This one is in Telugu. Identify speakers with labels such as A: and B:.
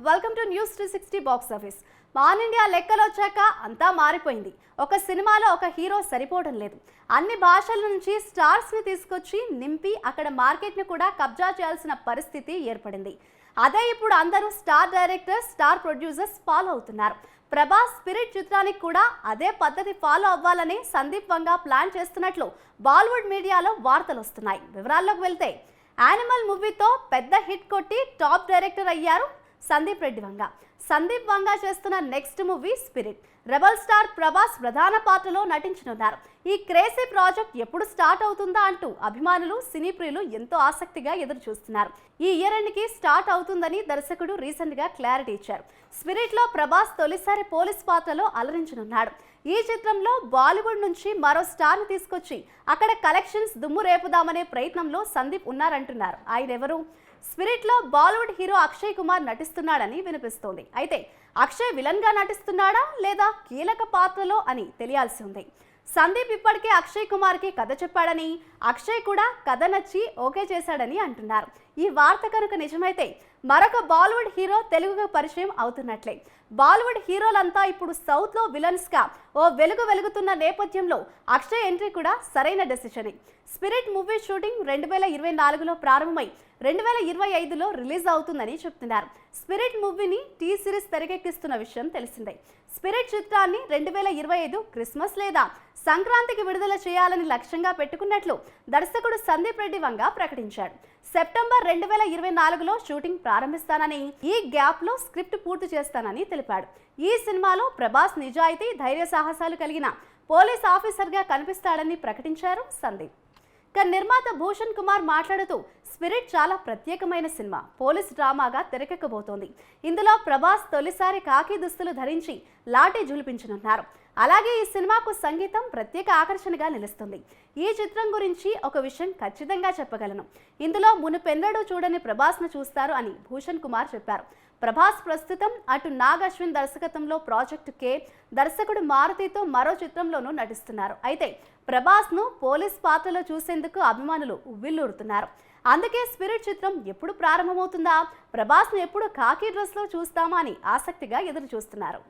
A: Welcome to news 360 box office. Pan India లెక్కలు వచ్చాక అంతా మారిపోయింది. ఒక సినిమాలో ఒక హీరో సరిపోవడం లేదు. అన్ని భాషల నుంచి స్టార్స్ ని తీసుకొచ్చి నింపి అక్కడ మార్కెట్ ని కూడా కబ్జా చేయాల్సిన పరిస్థితి ఏర్పడింది. అదే ఇప్పుడు అందరూ star directors, star producers follow అవుతున్నారు. ప్రభాస్ స్పిరిట్ చిత్రానికి కూడా అదే పద్ధతి ఫాలో అవ్వాలని సందీప్ వంగ ప్లాన్ చేస్తున్నట్లు బాలీవుడ్ మీడియాలో వార్తలు వస్తున్నాయి. వివరాల్లోకి వెళ్తే యానిమల్ మూవీతో పెద్ద హిట్ కొట్టి టాప్ డైరెక్టర్ అయ్యారు సందీప్ రెడ్డి వంగ. సందీప్ వంగ చేస్తున్న next movie spirit. Rebel star Prabhas ప్రధాన పాత్రలో నటించనున్నారు. ఈ క్రేజీ ప్రాజెక్ట్ ఎప్పుడు స్టార్ట్ అవుతుందా అంటూ అభిమానులు, సినీ ప్రియులు ఎంతో ఆసక్తిగా ఎదురు చూస్తున్నారు. ఈ ఇయర్ ఎండ్ కి స్టార్ట్ అవుతుందని దర్శకుడు రీసెంట్ గా క్లారిటీ ఇచ్చారు. స్పిరిట్ లో ప్రభాస్ తొలిసారి పోలీస్ పాత్రలో అలరించనున్నాడు. ఈ చిత్రంలో బాలీవుడ్ నుంచి మరో స్టార్ ని తీసుకొచ్చి అక్కడ కలెక్షన్స్ దుమ్ము రేపుదామనే ప్రయత్నంలో సందీప్ ఉన్నారంటున్నారు. ఆయన ఎవరు? స్పిరిట్ లో బాలీవుడ్ హీరో అక్షయ్ కుమార్ నటిస్తున్నాడని వినిపిస్తోంది. అయితే అక్షయ్ విలన్ గా నటిస్తున్నాడా లేదా కీలక పాత్రలో అని తెలియాల్సి ఉంది. సందీప్ ఇప్పటికే అక్షయ్ కుమార్ కి కథ చెప్పాడని, అక్షయ్ కూడా కథ నచ్చి ఓకే చేశాడని అంటున్నారు. ఈ వార్త కనుక నిజమైతే మరొక బాలీవుడ్ హీరో తెలుగుగా పరిచయం అవుతున్నట్లే. బాలీవుడ్ హీరోలంతా ఇప్పుడు సౌత్ లో విలన్స్ గా ఓ వెలుగు వెలుగుతున్న నేపథ్యంలో అక్షయ్ ఎంట్రీ కూడా సరైన డెసిషనే. స్పిరిట్ మూవీ షూటింగ్ 2024లో ప్రారంభమై 2025లో రిలీజ్ అవుతుందని చెప్తున్నారు. స్పిరిట్ మూవీని టీ సిరీస్ తెరకెక్కిస్తున్న విషయం తెలిసిందే. స్పిరిట్ చిత్రాన్ని 2025 క్రిస్మస్ లేదా సంక్రాంతికి విడుదల చేయాలని లక్ష్యంగా పెట్టుకున్నట్లు దర్శకుడు సందీప్ రెడ్డి వంగ ప్రకటించాడు. సెప్టెంబర్ 2024లో షూటింగ్ ప్రారంభిస్తానని, ఈ గ్యాప్ లో స్క్రిప్ట్ పూర్తి చేస్తానని తెలిపాడు. ఈ సినిమాలో ప్రభాస్ నిజాయితీ, ధైర్య సాహసాలు కలిగిన పోలీస్ ఆఫీసర్ గా కనిపిస్తాడని ప్రకటించారు సందీప్. నిర్మాత భూషణ్ కుమార్ మాట్లాడుతూ స్పిరిట్ చాలా ప్రత్యేకమైన సినిమా, పోలీస్ డ్రామాగా తెరకెక్కబోతోంది. ఇందులో ప్రభాస్ తొలిసారి కాకి దుస్తులు ధరించి లాఠీ జులిపించనున్నారు. అలాగే ఈ సినిమాకు సంగీతం ప్రత్యేక ఆకర్షణగా నిలుస్తుంది. ఈ చిత్రం గురించి ఒక విషయం ఖచ్చితంగా చెప్పగలను. ఇందులో మునుపెన్నడూ చూడని ప్రభాస్ను చూస్తారు అని భూషణ్ కుమార్ చెప్పారు. ప్రభాస్ ప్రస్తుతం అటు నాగ్ అశ్విన్ దర్శకత్వంలో ప్రాజెక్ట్ కే, దర్శకుడు మారుతితో మరో చిత్రంలోనూ నటిస్తున్నారు. అయితే ప్రభాస్ ను పోలీస్ పాత్రలో చూసేందుకు అభిమానులు ఉవ్విళ్లూరుతున్నారు. అందుకే స్పిరిట్ చిత్రం ఎప్పుడు ప్రారంభమవుతుందా, ప్రభాస్ ను ఎప్పుడు కాకి డ్రెస్ లో చూస్తామా అని ఆసక్తిగా ఎదురు చూస్తున్నారు.